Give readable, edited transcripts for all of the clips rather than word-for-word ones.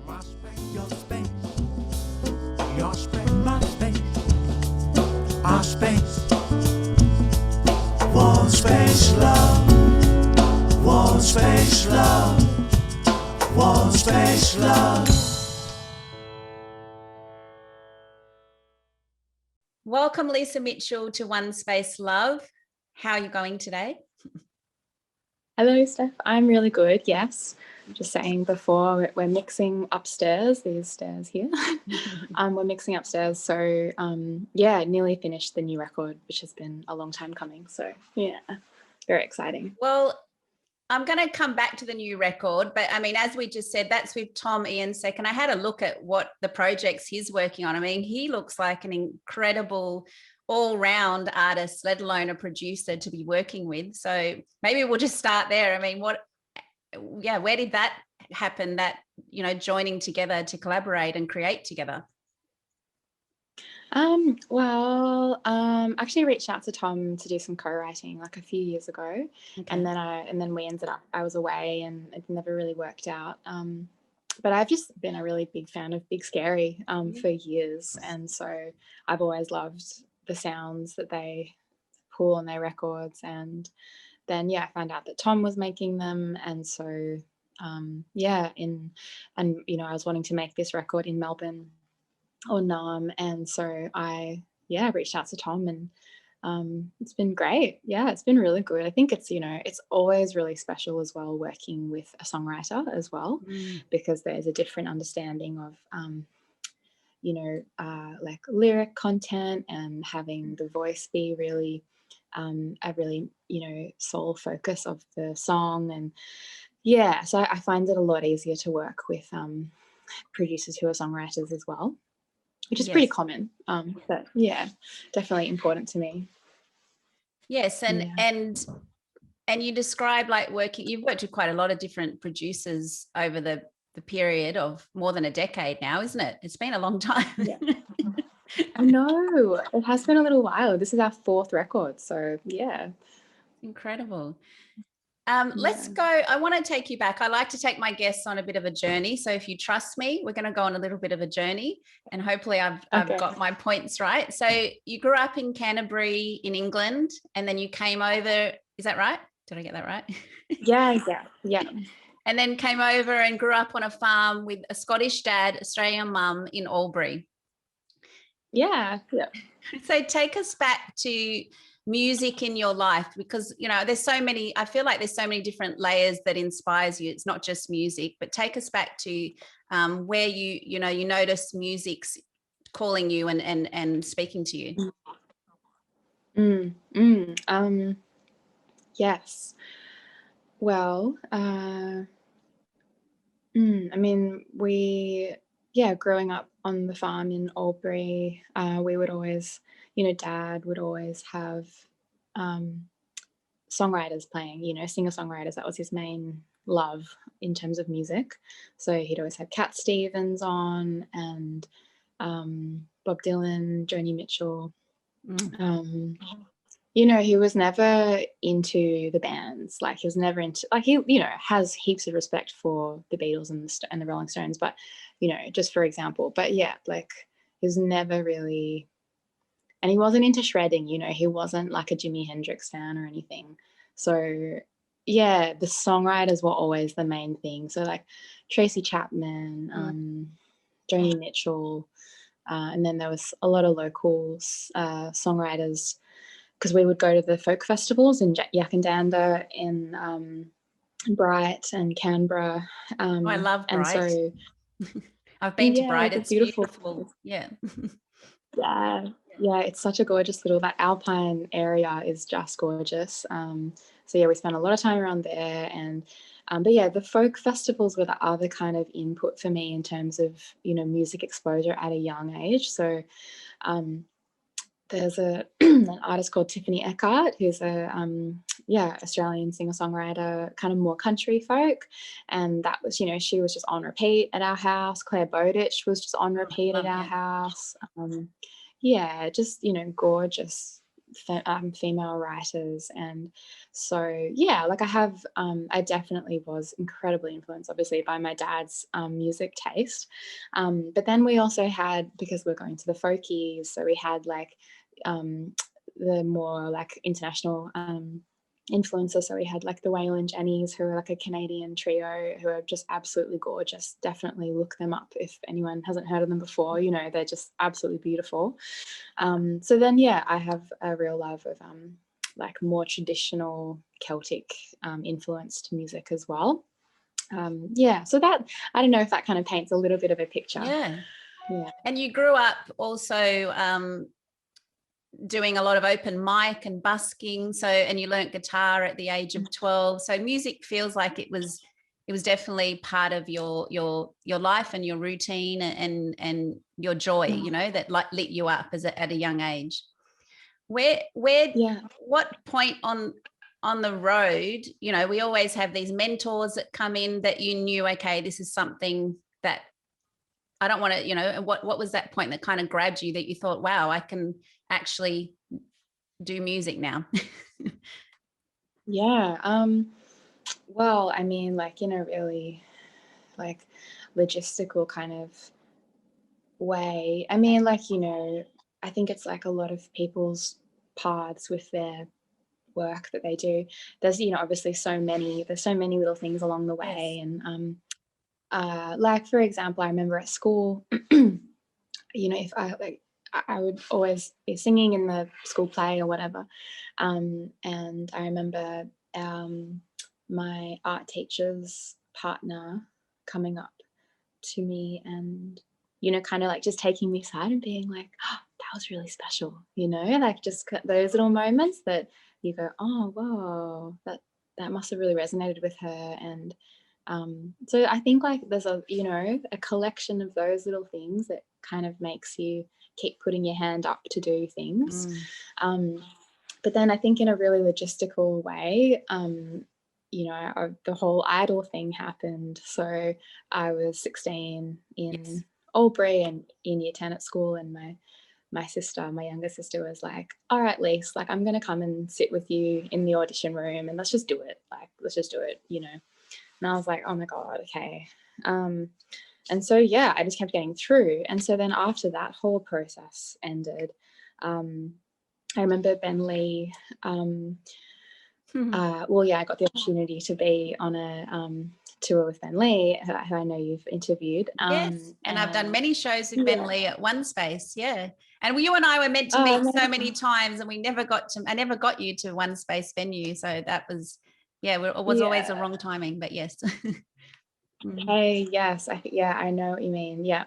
My space, your space, your space, my space, our space. One space love, one space love, one space love. Welcome, Lisa Mitchell, to One Space Love. How are you going today? Hello, Steph. I'm really good, yes. Just saying before, we're mixing upstairs, these stairs here. We're mixing upstairs. So, yeah, nearly finished the new record, which has been a long time coming. So, yeah, very exciting. Well, I'm going to come back to the new record, but I mean, as we just said, that's with Tom Iansek, and I had a look at what the projects he's working on. I mean, he looks like an incredible all-round artist, let alone a producer to be working with. So maybe we'll just start there. I mean, where did that happen, that, you know, joining together to collaborate and create together? Actually reached out to Tom to do some co-writing like a few years ago. Okay. and then we ended up, I was away and it never really worked out. But I've just been a really big fan of Big Scary for years, and so I've always loved the sounds that they pull on their records. And then I found out that Tom was making them, and so I was wanting to make this record in Melbourne or Nam, and so I reached out to Tom, and it's been great. It's been really good. I think it's, you know, it's always really special as well working with a songwriter as well, because there's a different understanding of like lyric content, and having the voice be really a really, you know, sole focus of the song. And so I find it a lot easier to work with producers who are songwriters as well, which is pretty common, but definitely important to me. Yes. And you describe like you've worked with quite a lot of different producers over the period of more than a decade now, isn't it? It's been a long time. I know, it has been a little while. This is our 4th record, so incredible. Let's go. I want to take you back. I like to take my guests on a bit of a journey, so if you trust me, we're going to go on a little bit of a journey, and hopefully I've got my points right. So you grew up in Canterbury in England, and then you came over, is that right? Did I get that right? Yeah. And then came over and grew up on a farm with a Scottish dad, Australian mum in Albury. Yeah. So take us back to music in your life, because, you know, I feel like there's so many different layers that inspires you. It's not just music, but take us back to where you notice music's calling you and speaking to you. Yes. Well, I mean, growing up on the farm in Albury, we would always, you know, Dad would always have songwriters playing, you know, singer-songwriters. That was his main love in terms of music. So he'd always have Cat Stevens on, and Bob Dylan, Joni Mitchell. You know, he was never into the bands. Like, he was never into, like, he, you know, has heaps of respect for the Beatles and the Rolling Stones, but, you know, just for example. But like, he was never really, and he wasn't into shredding, you know, he wasn't like a Jimi Hendrix fan or anything. So the songwriters were always the main thing. So like Tracy Chapman, Joni Mitchell, and then there was a lot of local songwriters, because we would go to the folk festivals in Yakandanda, in Bright and Canberra. I love Bright. And so I've been to Bright. It's beautiful. Yeah, it's such a gorgeous little, that alpine area is just gorgeous. So we spent a lot of time around there, and but the folk festivals were the other kind of input for me in terms of, you know, music exposure at a young age. So there's an artist called Tiffany Eckhart, who's a Australian singer-songwriter, kind of more country folk, and that was, you know, she was just on repeat at our house. Claire Bowditch was just on repeat at our house. Just, you know, gorgeous female writers. And so, yeah, like I definitely was incredibly influenced, obviously, by my dad's music taste. But then we also had, because we're going to the folkies, so we had like the more like international influencers. So we had like the Waylon Jennings, who are like a Canadian trio who are just absolutely gorgeous. Definitely look them up if anyone hasn't heard of them before. You know, they're just absolutely beautiful. So then, yeah, I have a real love of like more traditional Celtic influenced music as well. Yeah, so that, I don't know if that kind of paints a little bit of a picture. Yeah. Yeah. And you grew up also doing a lot of open mic and busking, so, and you learnt guitar at the age of 12, so music feels like it was definitely part of your life and your routine and your joy, you know, that like lit you up at a young age. Where Yeah. What point on the road, you know, we always have these mentors that come in that you knew, okay, this is something that I don't want to, you know, what was that point that kind of grabbed you that you thought, wow, I can actually do music now? Yeah. Well, I mean, like, in a really like logistical kind of way. I mean, like, you know, I think it's like a lot of people's paths with their work that they do. There's, you know, obviously there's so many little things along the way. Yes. And like, for example, I remember at school, you know, if I would always be singing in the school play or whatever. And I remember my art teacher's partner coming up to me and, you know, kind of like just taking me aside and being like, oh, that was really special, you know, like just those little moments that you go, oh, whoa, that must have really resonated with her. And so I think like there's a, you know, a collection of those little things that kind of makes you keep putting your hand up to do things. But then I think in a really logistical way, you know, the whole idol thing happened. So I was 16 in Albury and in year 10 at school, and my sister, my younger sister, was like, all right, Lise, like I'm going to come and sit with you in the audition room and let's just do it. Like, let's just do it, you know. And I was like, oh my God, okay. And so, yeah, I just kept getting through. And so then after that whole process ended, I remember Ben Lee, well, yeah, I got the opportunity to be on a tour with Ben Lee, who I know you've interviewed. Yes, and I've done many shows with Ben Lee at OneSpace, yeah. And you and I were meant to meet so many times, and I never got you to OneSpace venue. So that was, it was always a wrong timing, but yes. Hey, yes, I know what you mean. Yeah.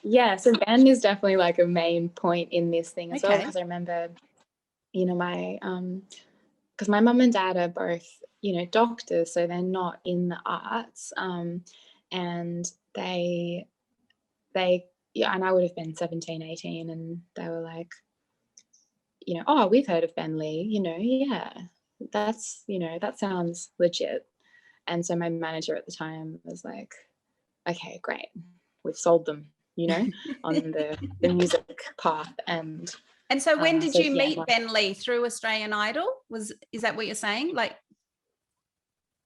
Yeah, so Ben is definitely like a main point in this thing as well, because I remember, you know, my because my mum and dad are both, you know, doctors, so they're not in the arts, and they yeah, and I would have been 17, 18, and they were like, you know, oh, we've heard of Ben Lee, you know, yeah, that's, you know, that sounds legit. And so my manager at the time was like, okay, great, we've sold them, you know, on the music path. And so when did you meet Ben Lee? Through Australian Idol? Is that what you're saying? Like,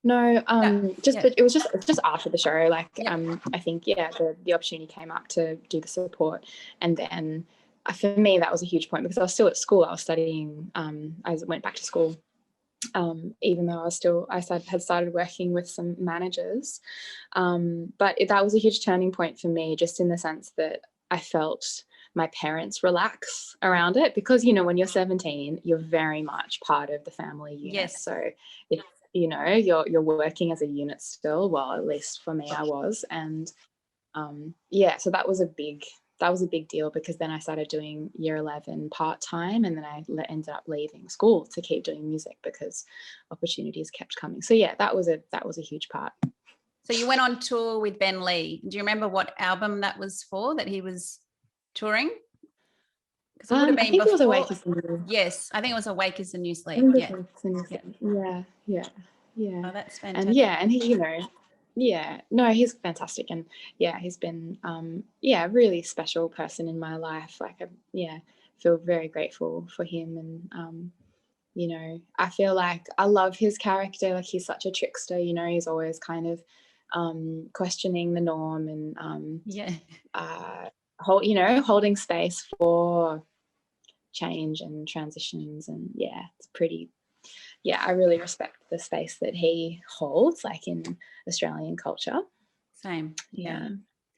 no, it was just after the show. Like, I think, the opportunity came up to do the support, and then for me that was a huge point because I was still at school. I was studying. I went back to school, even though I had started working with some managers. But that was a huge turning point for me, just in the sense that I felt my parents relax around it, because, you know, when you're 17, you're very much part of the family unit. Yes. So if, you know, you're working as a unit still, well, at least for me I was. And so that was a big deal, because then I started doing year 11 part-time, and then I ended up leaving school to keep doing music because opportunities kept coming. So yeah, that was a huge part. So you went on tour with Ben Lee. Do you remember what album that was for, that he was touring? Because it would have been, I think, before. It was Awake is the New. Yes, I think it was Awake is the New Sleep. Yeah. Oh, that's fantastic. And and he, you know, he's fantastic, and he's been a really special person in my life. Like, feel very grateful for him. And you know, I feel like I love his character. Like, he's such a trickster, you know, he's always kind of questioning the norm, and holding space for change and transitions. And yeah, it's pretty, yeah, I really respect the space that he holds, like, in Australian culture. Same. Yeah.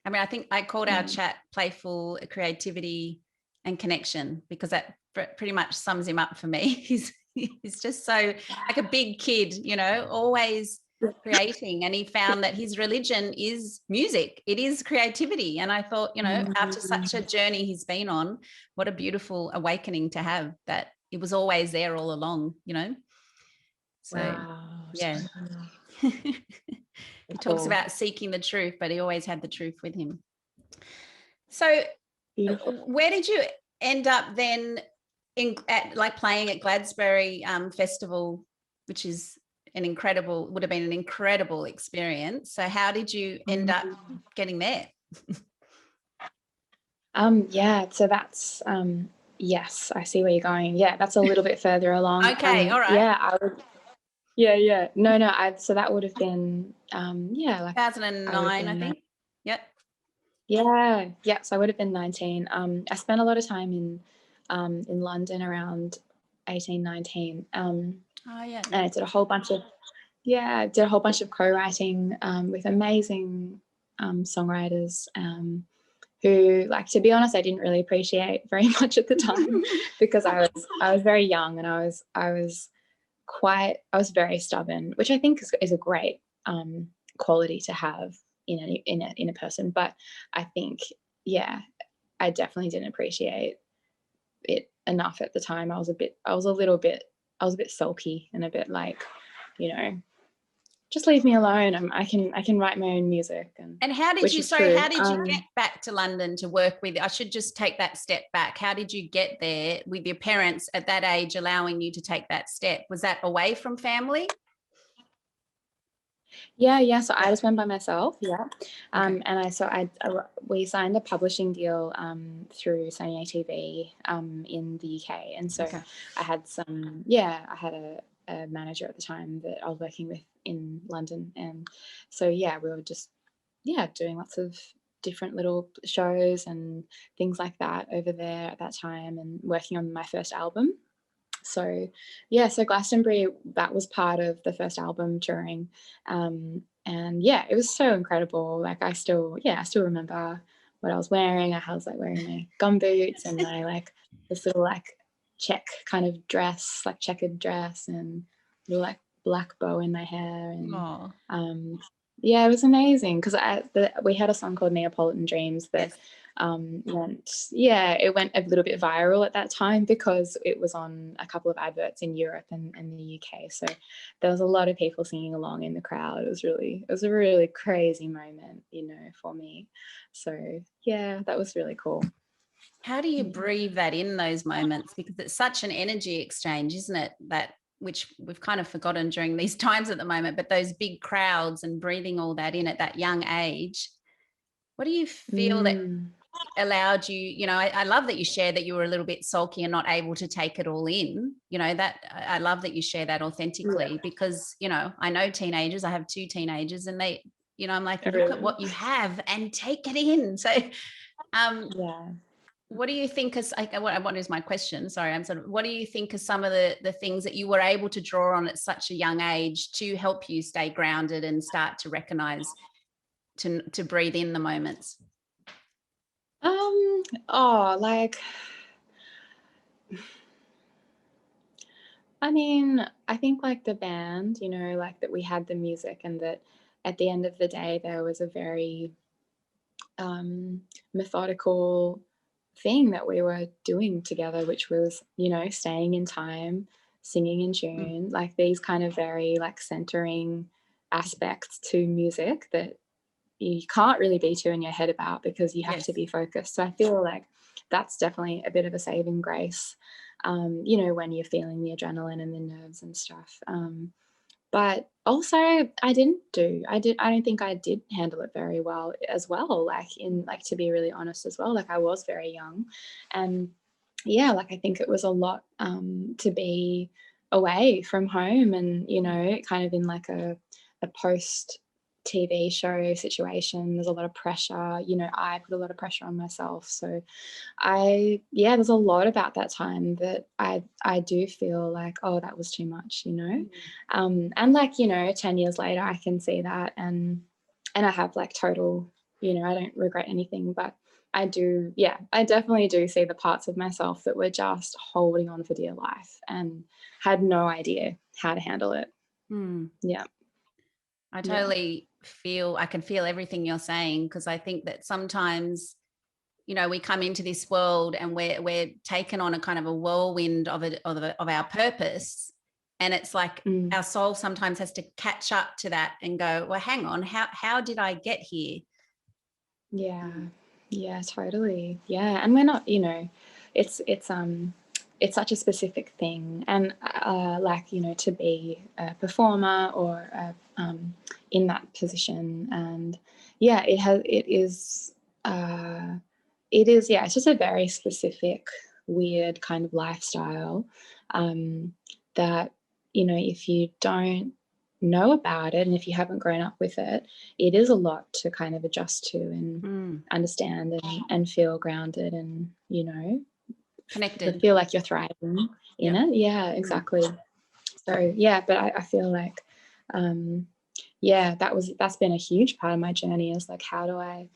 I mean, I think I called our chat Playful, Creativity and Connection, because that pretty much sums him up for me. He's just so like a big kid, you know, always creating. And he found that his religion is music. It is creativity. And I thought, you know, after such a journey he's been on, what a beautiful awakening to have, that it was always there all along, you know. So, wow. yeah. He talks about seeking the truth, but he always had the truth with him. So beautiful. Where did you end up then playing at Glastonbury Festival, which is would have been an incredible experience. So how did you end up getting there? Yeah, so that's yes, I see where you're going. Yeah, that's a little bit further along. Okay, all right. Yeah, I would. Yeah. No. So that would have been like 2009, I think. Yep. Yeah. So I would have been 19. I spent a lot of time in London around 18, 19. And I did a whole bunch of co-writing with amazing songwriters who, like, to be honest, I didn't really appreciate very much at the time because I was very young, and I was very stubborn, which I think is a great quality to have in a person. But I think, yeah, I definitely didn't appreciate it enough at the time. I was a bit sulky and a bit like, you know, just leave me alone. I can write my own music. And how did you get back to London to work with? I should just take that step back. How did you get there with your parents at that age allowing you to take that step? Was that away from family? Yeah. So I just went by myself. Yeah. And we signed a publishing deal through Sony ATV in the UK. And so I had a manager at the time that I was working with in London. And so, yeah, we were just, doing lots of different little shows and things like that over there at that time, and working on my first album. So Glastonbury, that was part of the first album touring. And yeah, it was so incredible. Like, I still remember what I was wearing. I was like wearing my gumboots and my like this little like check kind of dress, like checkered dress, and little like black bow in my hair. And yeah, it was amazing because we had a song called Neapolitan Dreams that it went a little bit viral at that time because it was on a couple of adverts in Europe and the UK. So there was a lot of people singing along in the crowd. It was a really crazy moment, you know, for me. So yeah, that was really cool. How do you breathe that in those moments? Because it's such an energy exchange, isn't it? That which we've kind of forgotten during these times at the moment, but those big crowds and breathing all that in at that young age. What do you feel that allowed you, you know, I love that you share that you were a little bit sulky and not able to take it all in, you know, that I love that you share that authentically because, you know, I know teenagers, I have 2 teenagers and they, you know, I'm like, look at what you have and take it in. So, what do you think is like, what is my question? Sorry, what do you think are some of the things that you were able to draw on at such a young age to help you stay grounded and start to recognize, to breathe in the moments? I mean, I think like the band, you know, like that we had the music, and that at the end of the day there was a very methodical thing that we were doing together, which was, you know, staying in time, singing in tune, like these kind of very like centering aspects to music that you can't really be too in your head about because you have to be focused. So I feel like that's definitely a bit of a saving grace, you know, when you're feeling the adrenaline and the nerves and stuff. But also I don't think I did handle it very well as well, like to be really honest as well. Like, I was very young, and yeah, like I think it was a lot to be away from home and, you know, kind of in like a post TV show situation. There's a lot of pressure, you know, I put a lot of pressure on myself. So there's a lot about that time that I do feel like, oh, that was too much, you know. And like, you know, 10 years later I can see that, and I have like total, you know, I don't regret anything, but I definitely do see the parts of myself that were just holding on for dear life and had no idea how to handle it. Yeah. I totally I can feel everything you're saying, because I think that sometimes, you know, we come into this world and we're taken on a kind of a whirlwind of our purpose, and it's like our soul sometimes has to catch up to that and go, well, hang on, how did I get here? Yeah, totally. Yeah, and we're not, you know, it's such a specific thing, and like, you know, to be a performer or in that position, and yeah, it is it's just a very specific, weird kind of lifestyle that, you know, if you don't know about it and if you haven't grown up with it, it is a lot to kind of adjust to and understand and feel grounded and, you know, Connected, feel like you're thriving in it. Yeah, exactly. So yeah, but I feel like that's been a huge part of my journey, is like, how do I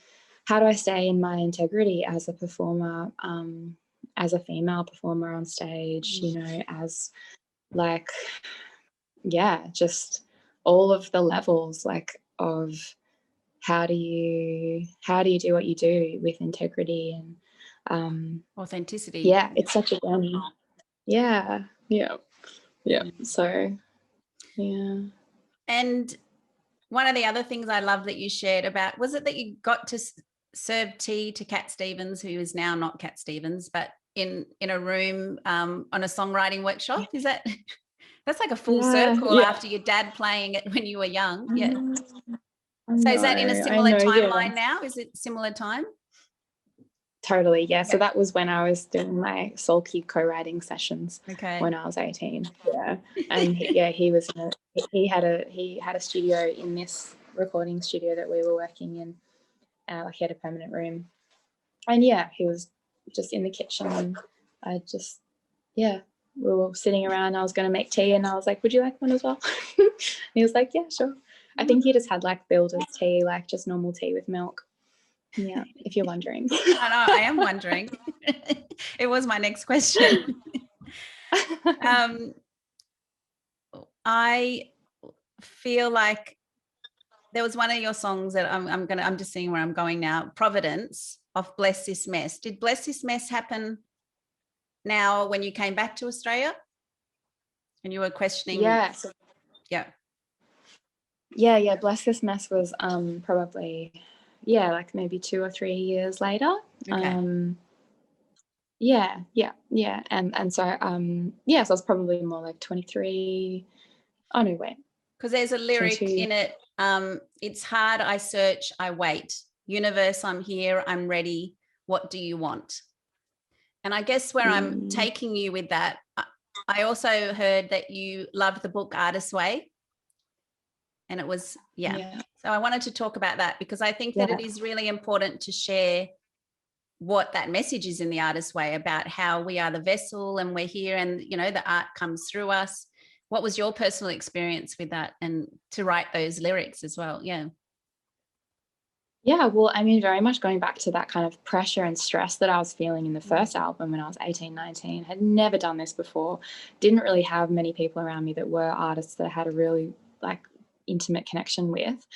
stay in my integrity as a performer, as a female performer on stage, you know, as like, yeah, just all of the levels, like, of how do you do what you do with integrity and authenticity. Yeah, it's such a journey. Yeah. So yeah. And one of the other things I love that you shared about, was it that you got to serve tea to Cat Stevens, who is now not Cat Stevens, but in a room on a songwriting workshop? Is that that's like a full circle after your dad playing it when you were young? Yeah. So is that in a similar timeline now? Is it similar time? Totally, yeah. So that was when I was doing my sulky co-writing sessions. Okay. When I was 18. Yeah. And he was he had a studio in this recording studio that we were working in. Like, he had a permanent room. And yeah, he was just in the kitchen, and I just we were sitting around. I was going to make tea, and I was like, would you like one as well? And he was like, yeah, sure. I think he just had like builder's tea, like just normal tea with milk. Yeah, if you're wondering. I know, I am wondering. It was my next question. I feel like there was one of your songs that I'm just seeing where I'm going now, Providence, of Bless This Mess. Did Bless This Mess happen now when you came back to Australia and you were questioning? Yeah. Yeah. Bless This Mess was probably like maybe 2 or 3 years later. Okay. And so so I was probably more like 23. Oh no, wait. Because there's a lyric 22. in it. It's hard, I search, I wait. Universe, I'm here, I'm ready. What do you want? And I guess where I'm taking you with that, I also heard that you love the book Artist's Way. And it was, So I wanted to talk about that, because I think that it is really important to share what that message is in the Artist's Way, about how we are the vessel and we're here, and, you know, the art comes through us. What was your personal experience with that, and to write those lyrics as well? Yeah, well, I mean, very much going back to that kind of pressure and stress that I was feeling in the first album when I was 18, 19, had never done this before, didn't really have many people around me that were artists that I had a really like intimate connection with.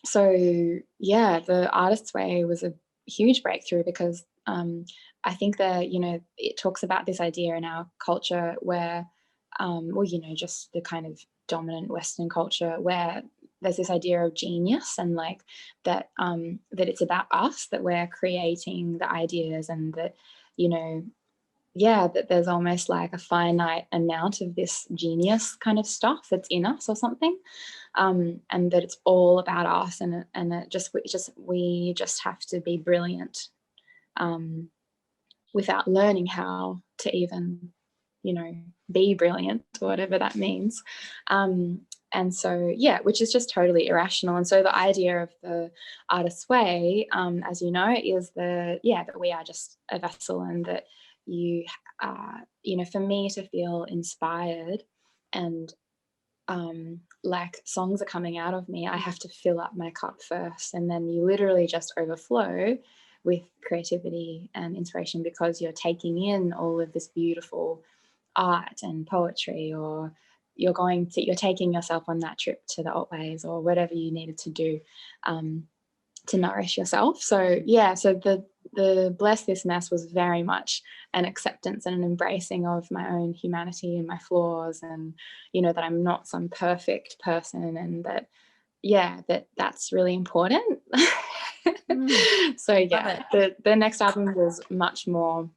So yeah, the Artist's Way was a huge breakthrough, because I think that, you know, it talks about this idea in our culture where, well, you know, just the kind of dominant Western culture where there's this idea of genius, and like that that it's about us, that we're creating the ideas, and that, you know, that there's almost like a finite amount of this genius kind of stuff that's in us or something, and that it's all about us, and we just have to be brilliant, without learning how to even, you know, be brilliant, or whatever that means. And so, yeah, which is just totally irrational. And so the idea of the artist's way, as you know, is that we are just a vessel, and that you know, for me to feel inspired and like songs are coming out of me, I have to fill up my cup first, and then you literally just overflow with creativity and inspiration, because you're taking in all of this beautiful art and poetry, or you're taking yourself on that trip to the Altways, or whatever you needed to do to nourish yourself. So yeah, so the Bless This Mess was very much an acceptance and an embracing of my own humanity and my flaws, and, you know, that I'm not some perfect person, and that, yeah, that's really important. So yeah, the next album was much more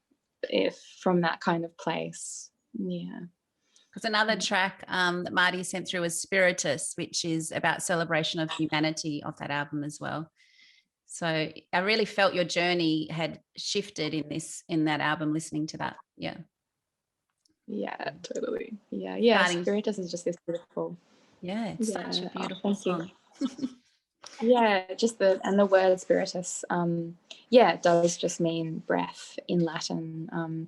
from that kind of place. Yeah. Because another track that Marty sent through was Spiritus, which is about celebration of humanity, off that album as well. So I really felt your journey had shifted in that album, listening to that. Yeah. Yeah, totally. Yeah. Spiritus is just this beautiful. Yeah, it's such a beautiful song. Yeah, just the word Spiritus, it does just mean breath in Latin,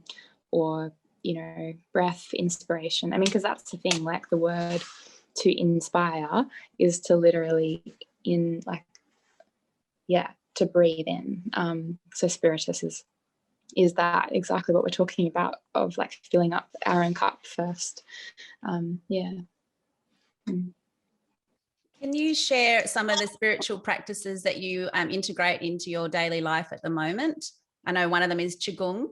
or, you know, breath, inspiration. I mean, because that's the thing, like the word to inspire is to literally to breathe in. So Spiritus is that exactly what we're talking about, of like filling up our own cup first. Yeah. Can you share some of the spiritual practices that you integrate into your daily life at the moment? I know one of them is Qigong.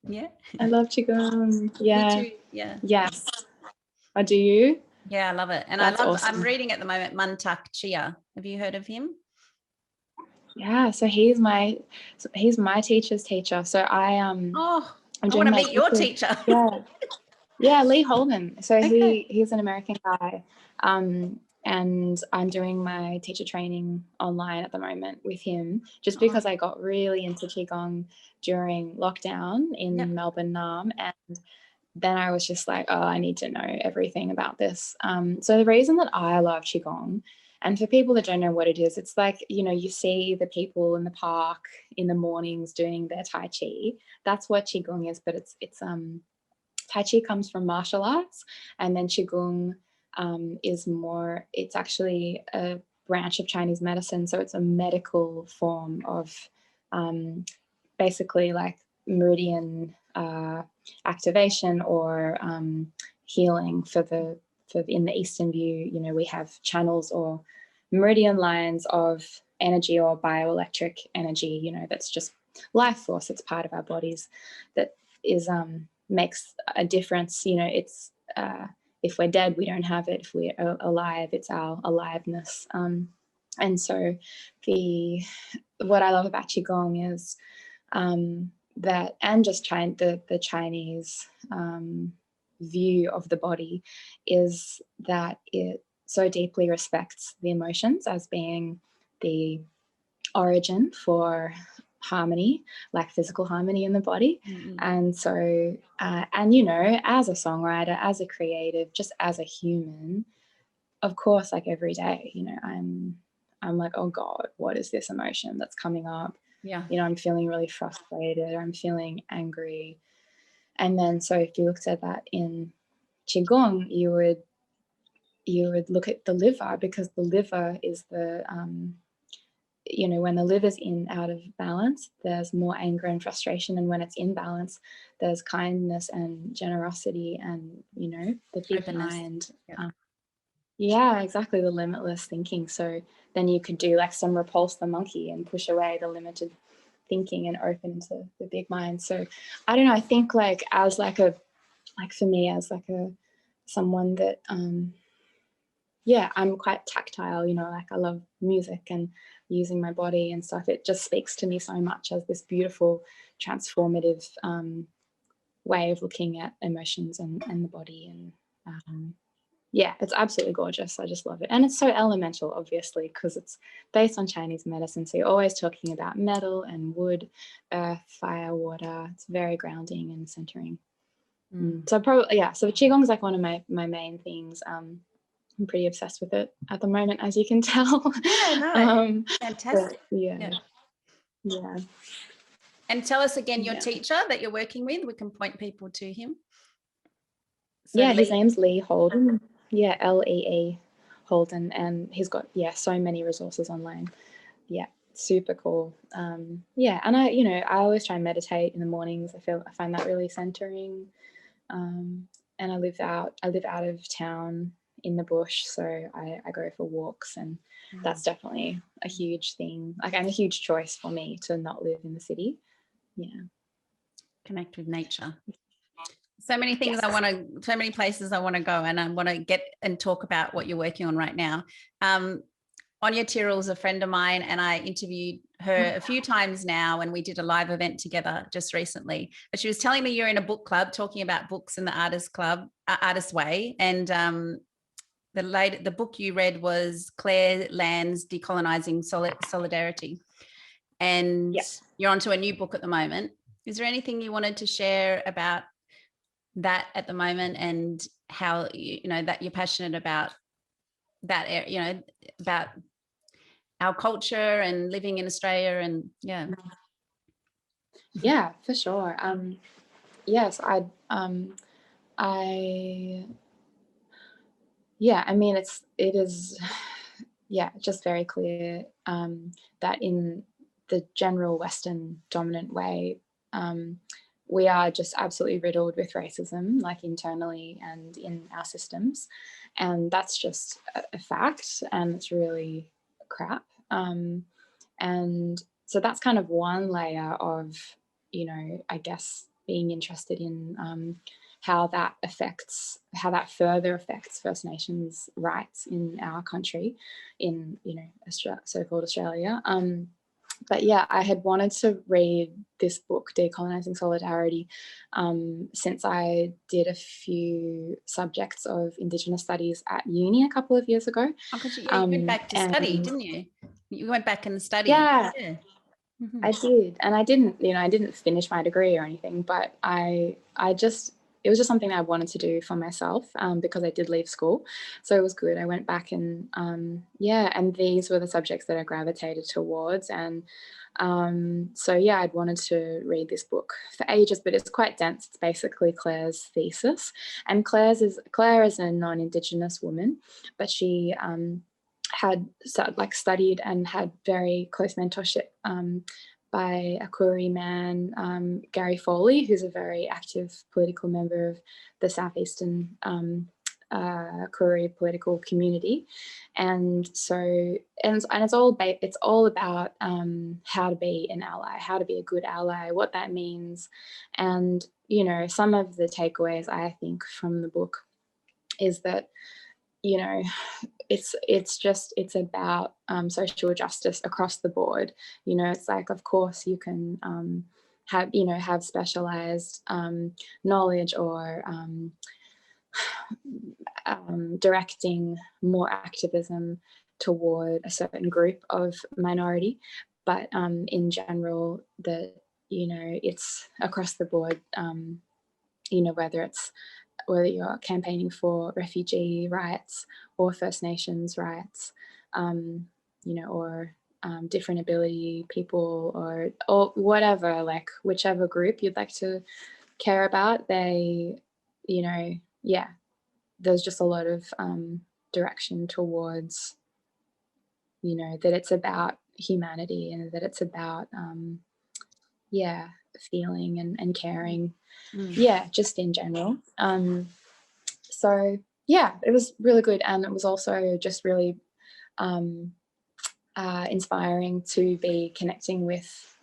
Yeah. I love Qigong. Yeah. Me too. Yeah. Yes. Oh, do you? Yeah, I love it. And that's awesome. I'm reading at the moment Mantak Chia. Have you heard of him? Yeah, so he's my teacher's teacher. So I I want to meet your teacher. Yeah, Lee Holden. So he's an American guy. And I'm doing my teacher training online at the moment with him, just because I got really into Qigong during lockdown in Melbourne, Nam, and then I was just like, I need to know everything about this. So the reason that I love Qigong, and for people that don't know what it is, it's like, you know, you see the people in the park in the mornings doing their Tai Chi. That's what Qigong is, but it's Tai Chi comes from martial arts, and then Qigong it's actually a branch of Chinese medicine. So it's a medical form of basically like meridian activation or healing for in the Eastern view. You know, we have channels or meridian lines of energy or bioelectric energy, you know, that's just life force. It's part of our bodies that is makes a difference. You know, it's if we're dead, we don't have it. If we're alive, it's our aliveness. And so what I love about Qigong is that, and just the Chinese view of the body, is that it so deeply respects the emotions as being the origin for harmony, like physical harmony in the body. And so and, you know, as a songwriter, as a creative, just as a human, of course, like every day, you know, I'm like, oh God, what is this emotion that's coming up? Yeah. You know, I'm feeling really frustrated, or I'm feeling angry. And then so if you looked at that in Qigong, you would look at the liver, because the liver is the you know, when the liver's out of balance, there's more anger and frustration, and when it's in balance, there's kindness and generosity, and, you know, the big mind. Yeah, exactly, the limitless thinking. So then you could do like some repulse the monkey and push away the limited thinking and open to the big mind. So I don't know, I think like as like for me as like someone that I'm quite tactile, you know, like I love music and using my body and stuff. It just speaks to me so much as this beautiful transformative way of looking at emotions and the body. And Yeah, it's absolutely gorgeous. I just love it. And it's so elemental, obviously, because it's based on Chinese medicine. So you're always talking about metal and wood, earth, fire, water. It's very grounding and centering. So probably, yeah, so Qigong is like one of my main things. I'm pretty obsessed with it at the moment, as you can tell. Yeah, no, fantastic. Yeah. And tell us again your Yeah. teacher that you're working with. We can point people to him. So Yeah, his Lee. name's Lee Holden. Yeah, Lee Holden, and he's got so many resources online. Yeah, super cool. Yeah, and I always try and meditate in the mornings. I find that really centering. And I live out of town in the bush, so I go for walks, and that's definitely a huge thing. Like, and a huge choice for me to not live in the city. Yeah, Connect with nature. So many things so many places I want to go, and I want to get and talk about what you're working on right now. Anya Tyrrell's a friend of mine, and I interviewed her a few times now, and we did a live event together just recently. But she was telling me you're in a book club talking about books in the Artist Way, and the book you read was Claire Land's Decolonizing Solidarity, and you're onto a new book at the moment. Is there anything you wanted to share about that at the moment, and how that you're passionate about that, about our culture and living in Australia? And yeah, for sure. Yes, I mean, it is just very clear that in the general Western dominant way, we are just absolutely riddled with racism, like internally and in our systems, and that's just a fact, and it's really crap. And so that's kind of one layer of, I guess, being interested in how that further affects First Nations rights in our country, in so-called Australia. But yeah, I had wanted to read this book, Decolonizing Solidarity, since I did a few subjects of Indigenous studies at uni a couple of years ago. Because you went back to study, didn't you? You went back and studied. Yeah. I did, and I didn't finish my degree or anything, but it was just something that I wanted to do for myself, because I did leave school, so it was good. I went back and and these were the subjects that I gravitated towards, and I'd wanted to read this book for ages, but it's quite dense. It's basically Claire's thesis, and Claire is a non-Indigenous woman, but she had studied and had very close mentorship by a Koori man, Gary Foley, who's a very active political member of the southeastern Koori political community, and it's all about how to be an ally, how to be a good ally, what that means, and some of the takeaways I think from the book is that it's about social justice across the board. It's like, of course you can have specialized knowledge or directing more activism toward a certain group of minority, but in general it's across the board, whether you're campaigning for refugee rights or First Nations rights, or different ability people, or whatever, like whichever group you'd like to care about, there's just a lot of direction towards, that it's about humanity, and that it's about, feeling and caring, just in general. It was really good, and it was also just really inspiring to be connecting with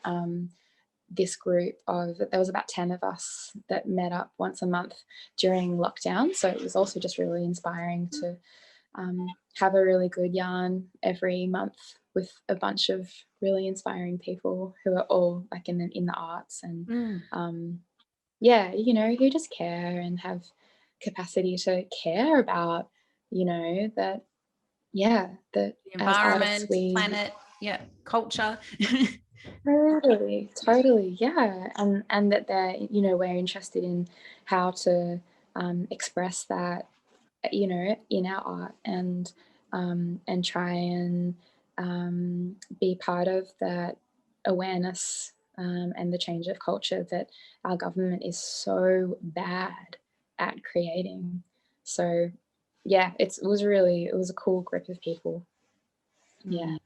this group there was about 10 of us that met up once a month during lockdown, so it was also just really inspiring to have a really good yarn every month with a bunch of really inspiring people who are all like in the arts, and who just care and have capacity to care about you know, that, yeah, that The as artists environment, planet, yeah, culture. totally, yeah, and that they're, you know, we're interested in how to express that, you know, in our art, and try and be part of that awareness, and the change of culture that our government is so bad at creating. So yeah, it was a cool group of people. Yeah.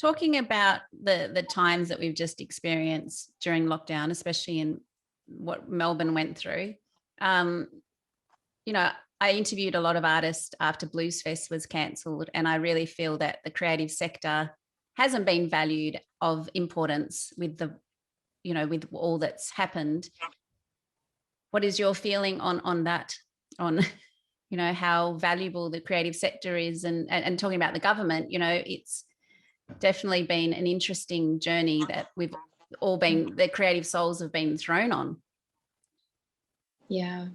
Talking about the times that we've just experienced during lockdown, especially in what Melbourne went through, you know, I interviewed a lot of artists after Blues Fest was cancelled, and I really feel that the creative sector hasn't been valued of importance with the, you know, with all that's happened. What is your feeling on that? On you know, how valuable the creative sector is, and talking about the government, you know, it's definitely been an interesting journey that we've all been, the creative souls have been thrown on. Yeah.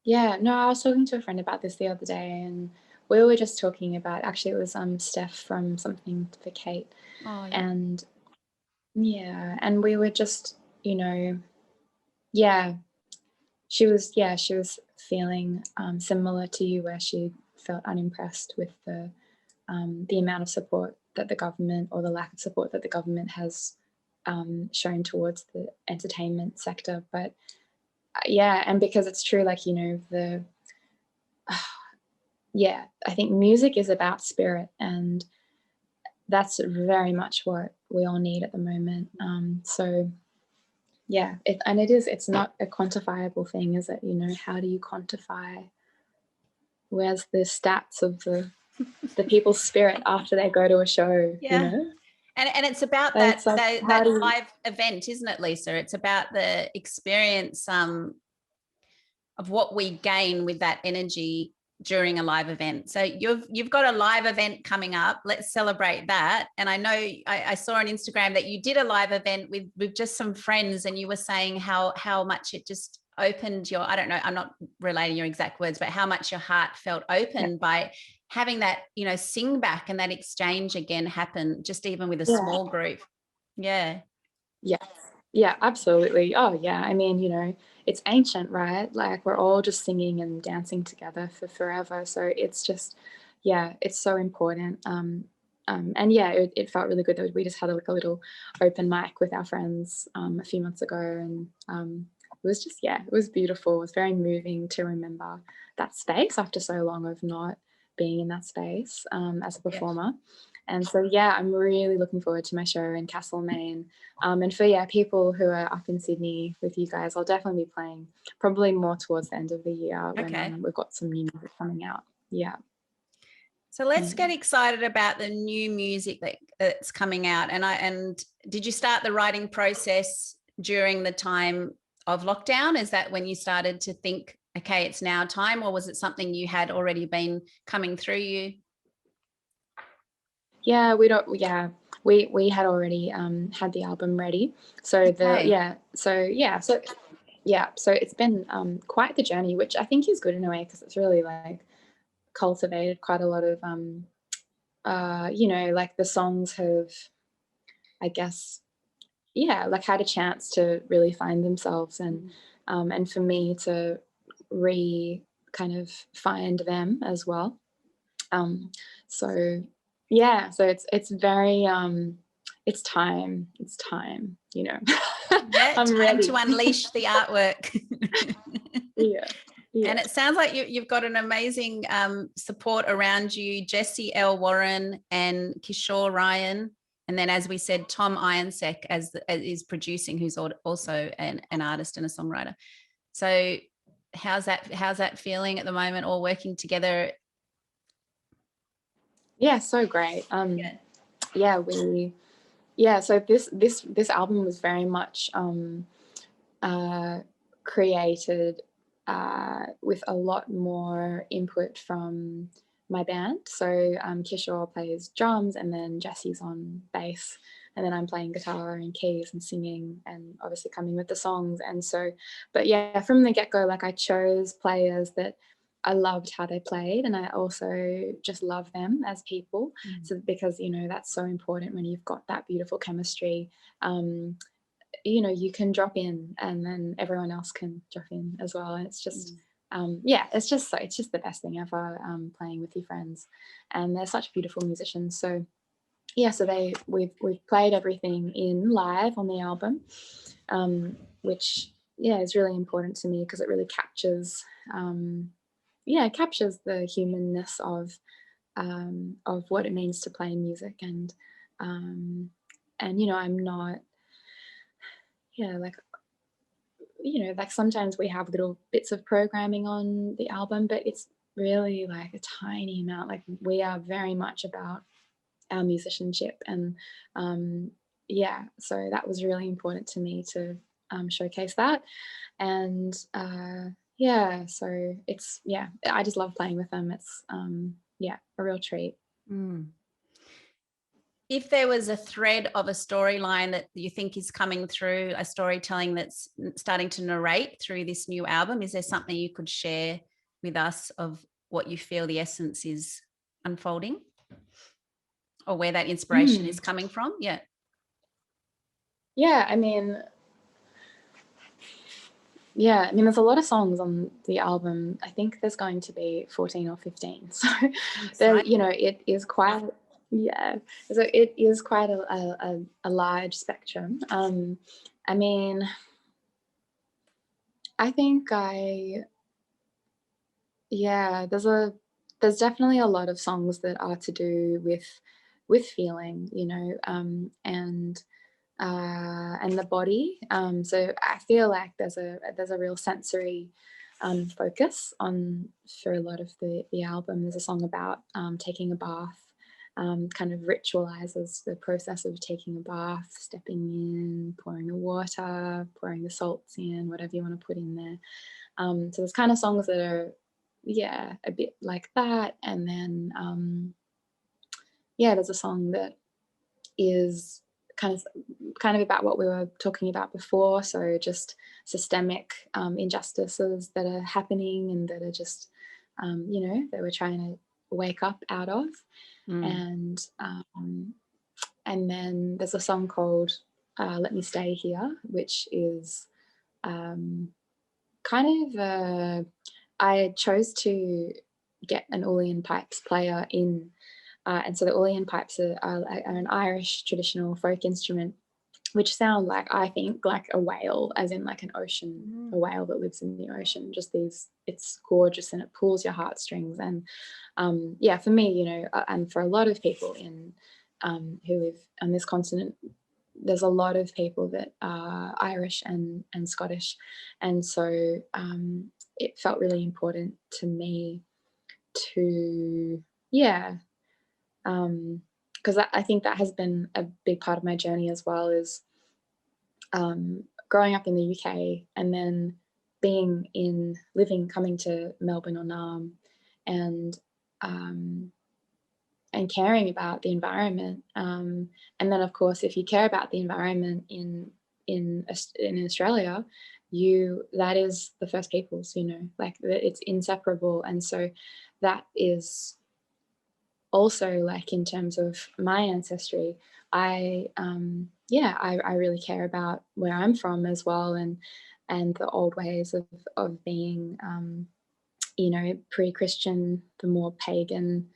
No, I was talking to a friend about this the other day, and we were just talking about, actually it was Steph from Something for Kate. Oh, yeah. And yeah, and we were just, you know, yeah, she was feeling similar to you, where she felt unimpressed with the amount of support that the government, or the lack of support that the government has shown towards the entertainment sector. But yeah, and because it's true, like, you know, yeah, I think music is about spirit, and that's very much what we all need at the moment. So yeah, it's not a quantifiable thing, is it? You know, how do you quantify? Where's the stats of the people's spirit after they go to a show? Yeah. You know, And it's about and that, like, that live event, isn't it, Lisa? It's about the experience of what we gain with that energy during a live event. So you've got a live event coming up. Let's celebrate that. And I know I saw on Instagram that you did a live event with just some friends, and you were saying how much it just opened your, I don't know, I'm not relating your exact words, but how much your heart felt open by having that, you know, sing back and that exchange again happen, just even with a small group. Yeah. Yeah, absolutely. Oh yeah, I mean, you know, it's ancient, right? Like, we're all just singing and dancing together for forever. So it's just, yeah, it's so important. And yeah, it felt really good that we just had like a little open mic with our friends a few months ago, and it was just, yeah, it was beautiful. It was very moving to remember that space after so long of not being in that space as a performer. And so yeah, I'm really looking forward to my show in Castlemaine. And for people who are up in Sydney with you guys, I'll definitely be playing probably more towards the end of the year when we've got some new music coming out. Yeah. So let's get excited about the new music that's coming out. And did you start the writing process during the time of lockdown? Is that when you started to think, okay, it's now time, or was it something you had already been coming through you? Yeah, we had already had the album ready. So so it's been quite the journey, which I think is good in a way, because it's really like cultivated quite a lot of you know, like the songs have, I guess, like had a chance to really find themselves, and for me to kind of find them as well. So yeah, so it's very it's time, you know. Yeah, I'm time ready to unleash the artwork. yeah. And it sounds like you've got an amazing support around you, Jessie L. Warren and Kishore Ryan. And then, as we said, Tom Ironsec is producing, who's also an artist and a songwriter. So how's that feeling at the moment, all working together? Yeah, so great. So this album was very much created with a lot more input from my band. So Kishore plays drums, and then Jessie's on bass. then I'm playing guitar and keys and singing and obviously coming with the songs. And so, but yeah, from the get-go, like I chose players that I loved how they played, and I also just love them as people. So because, you know, that's so important when you've got that beautiful chemistry. You know, you can drop in and then everyone else can drop in as well. And it's just, yeah, it's just the best thing ever, playing with your friends. And they're such beautiful musicians. So yeah, so we've played everything in live on the album, which yeah is really important to me because it really captures, it captures the humanness of what it means to play music. And you know, I'm not, like, you know, like sometimes we have little bits of programming on the album, but it's really like a tiny amount. Like we are very much about our musicianship. And so that was really important to me to showcase that. And so it's, I just love playing with them. It's a real treat. If there was a thread of a storyline that you think is coming through, a storytelling that's starting to narrate through this new album, is there something you could share with us of what you feel the essence is unfolding, or where that inspiration is coming from? I mean, there's a lot of songs on the album. I think there's going to be 14 or 15. So there, you know, it is quite, so it is quite a large spectrum. I mean, I think there's definitely a lot of songs that are to do with feeling, you know, and the body. So I feel like there's a real sensory focus on for a lot of the album. There's a song about taking a bath, kind of ritualizes the process of taking a bath, stepping in, pouring the water, pouring the salts in, whatever you want to put in there. So there's kind of songs that are a bit like that. And then there's a song that is kind of about what we were talking about before. So just systemic injustices that are happening and that are just you know, that we're trying to wake up out of. And then there's a song called Let Me Stay Here, which is kind of I chose to get an Uilleann pipes player in, and so the Uilleann pipes are an Irish traditional folk instrument, which sound like, I think, like a whale, as in like an ocean, a whale that lives in the ocean. Just these, it's gorgeous and it pulls your heartstrings. And for me, you know, and for a lot of people who live on this continent, there's a lot of people that are Irish and Scottish, and so it felt really important to me to because I think that has been a big part of my journey as well, is growing up in the UK and then coming to Melbourne or Naarm, and caring about the environment. And then, of course, if you care about the environment in Australia, that is the First Peoples, you know, like it's inseparable. And so that is also, like, in terms of my ancestry, I really care about where I'm from as well, and the old ways of being, you know, pre-Christian, the more pagan,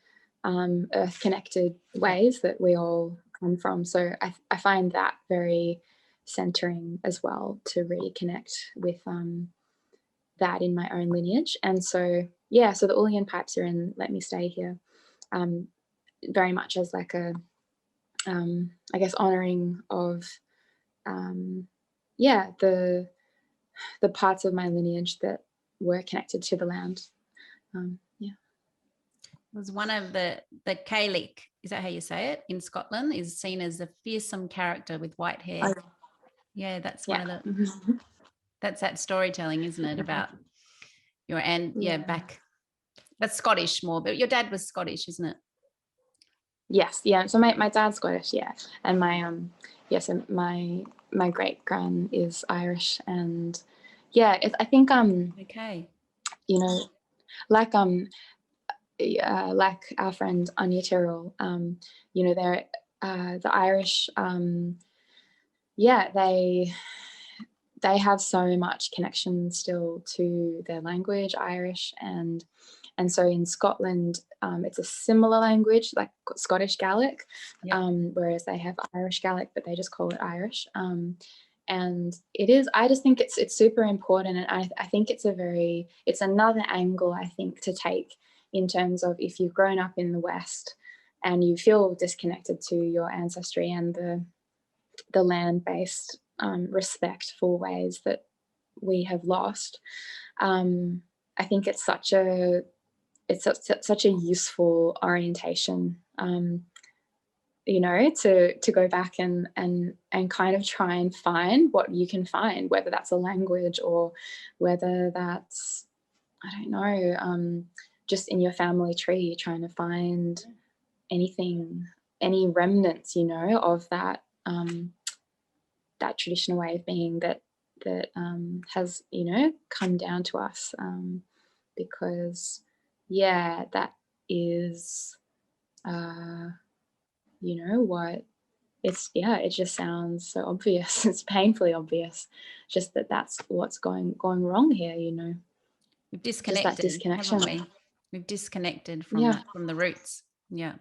earth-connected ways that we all come from. So I find that very centering as well, to really connect with that in my own lineage. And so so the Uilleann pipes are in Let Me Stay Here, very much as like a I guess honoring of the parts of my lineage that were connected to the land. It was one of the Gaelic, is that how you say it, in Scotland, is seen as a fearsome character with white hair. That's one of the that's that storytelling, isn't it, about your back. That's Scottish more, but your dad was Scottish, isn't it? Yes, yeah. So my dad's Scottish, yeah, and so my great gran is Irish, and yeah, I think Okay. you know, like like our friend Anya Tyrrell, you know, they're the Irish, yeah, they have so much connection still to their language, Irish, and so in Scotland, it's a similar language, like Scottish Gaelic, whereas they have Irish Gaelic, but they just call it Irish. And it is, I just think it's super important, and I think it's another angle, I think, to take in terms of if you've grown up in the West and you feel disconnected to your ancestry and the land-based respectful ways that we have lost. I think it's such a useful orientation, you know, to go back and kind of try and find what you can find, whether that's a language or whether that's, I don't know, just in your family tree, trying to find anything, any remnants, you know, of that that traditional way of being that has, you know, come down to us, because yeah, that is you know what, it's, yeah, it just sounds so obvious. It's painfully obvious, just that's what's going wrong here, you know. We've Just disconnected, that disconnection. haven't we? We've disconnected from Yeah. from the roots. Yeah.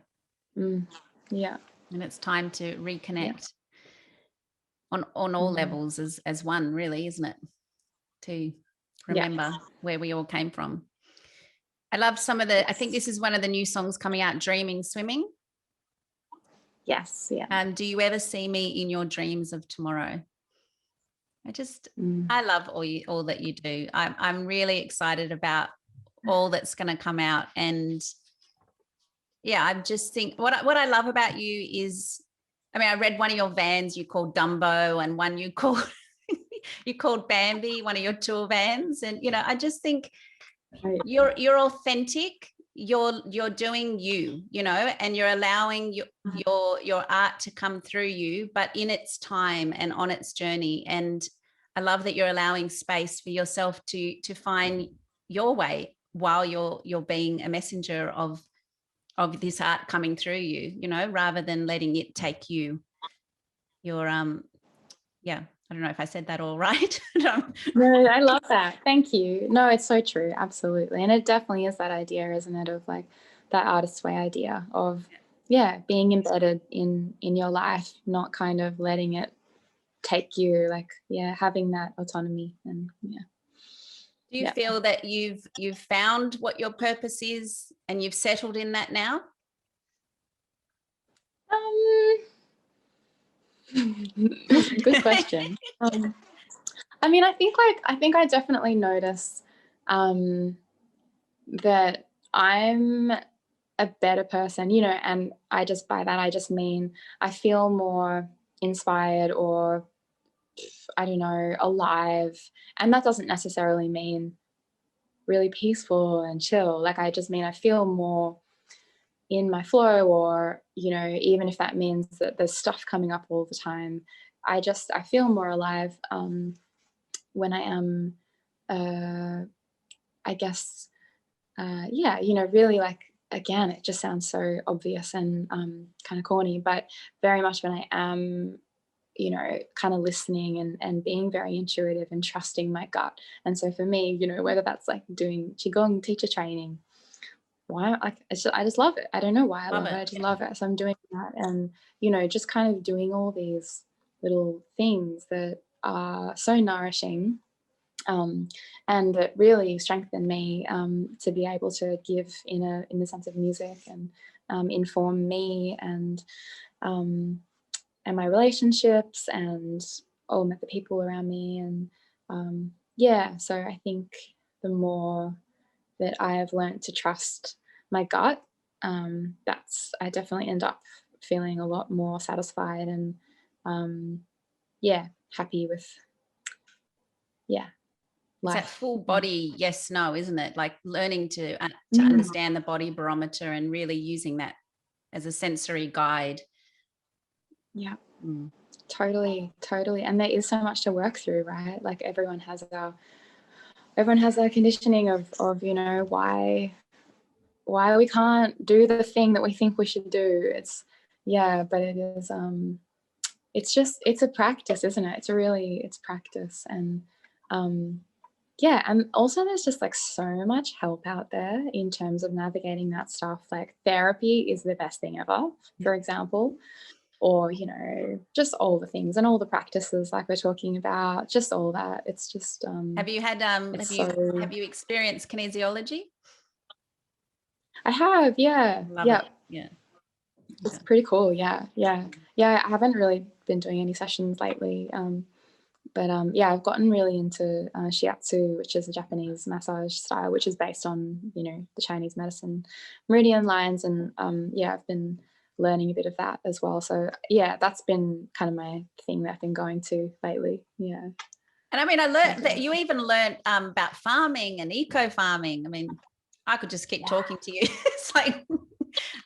Yeah. And it's time to reconnect on all levels as one, really, isn't it? To remember where we all came from. I love some of the, I think this is one of the new songs coming out, Dreaming Swimming. Yes, yeah. Do you ever see me in your dreams of tomorrow? I love all that you do. I'm really excited about all that's going to come out, and yeah, I just think what I love about you is, I mean, I read one of your vans you called Dumbo, and one you called you called Bambi, one of your tour vans, and you know, I just think you're authentic. You're doing you, you know, and you're allowing your art to come through you, but in its time and on its journey. And I love that you're allowing space for yourself to find your way while you're being a messenger of this art coming through you, you know, rather than letting it take you. You're yeah, I don't know if I said that all right. No, I love that. Thank you. No, it's so true. Absolutely. And it definitely is that idea, isn't it, of like that artist's way idea of, yeah, being embedded in your life, not kind of letting it take you, like, yeah, having that autonomy. And yeah. Do you feel that you've found what your purpose is and you've settled in that now? Good question. I mean, I think I definitely notice that I'm a better person, you know, and by that I just mean I feel more inspired, or I don't know, alive. And that doesn't necessarily mean really peaceful and chill. Like, I just mean I feel more in my flow, or, you know, even if that means that there's stuff coming up all the time, I feel more alive when I am, I guess, yeah, you know, really, like, again, it just sounds so obvious and kind of corny, but very much when I am, you know, kind of listening and being very intuitive and trusting my gut. And so for me, you know, whether that's like doing Qigong teacher training, I just love it. I don't know why I love it. I just love it. So I'm doing that, and, you know, just kind of doing all these little things that are so nourishing, and that really strengthen me to be able to give in the sense of music, and inform me and my relationships and all the people around me. And yeah, so I think the more that I have learned to trust my gut, I definitely end up feeling a lot more satisfied and yeah, happy with It's life. that full body yes no, isn't it? Like learning to understand the body barometer and really using that as a sensory guide. Yeah. Mm. Totally. And there is so much to work through, right? Like everyone has our conditioning of you know, why we can't do the thing that we think we should do. But it is it's a practice, isn't it? It's practice. And and also there's just like so much help out there in terms of navigating that stuff. Like therapy is the best thing ever, for example, or, you know, just all the things and all the practices like we're talking about, just all that. It's just have you experienced kinesiology? I have, yeah. Love it. Yeah. It's pretty cool. Yeah. I haven't really been doing any sessions lately. But I've gotten really into shiatsu, which is a Japanese massage style, which is based on, you know, the Chinese medicine meridian lines. And I've been learning a bit of that as well. So that's been kind of my thing that I've been going to lately. Yeah. And I mean, I learned that you even learned about farming and eco farming. I mean, I could just keep talking to you. It's like,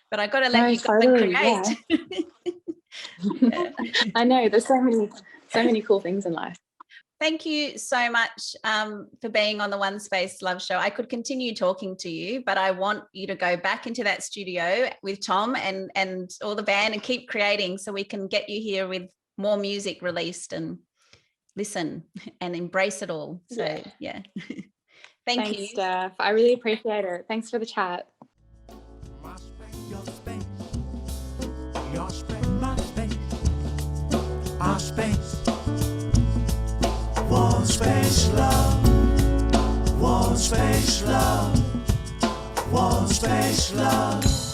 but I got to let you totally, create. Yeah. I know there's so many cool things in life. Thank you so much for being on the OneSpaceLove Show. I could continue talking to you, but I want you to go back into that studio with Tom and all the band and keep creating, so we can get you here with more music released and listen and embrace it all. So yeah. Thanks, you, Steph. I really appreciate it. Thanks for the chat. Your space, your space, my space, our space. OneSpaceLove, OneSpaceLove, OneSpaceLove.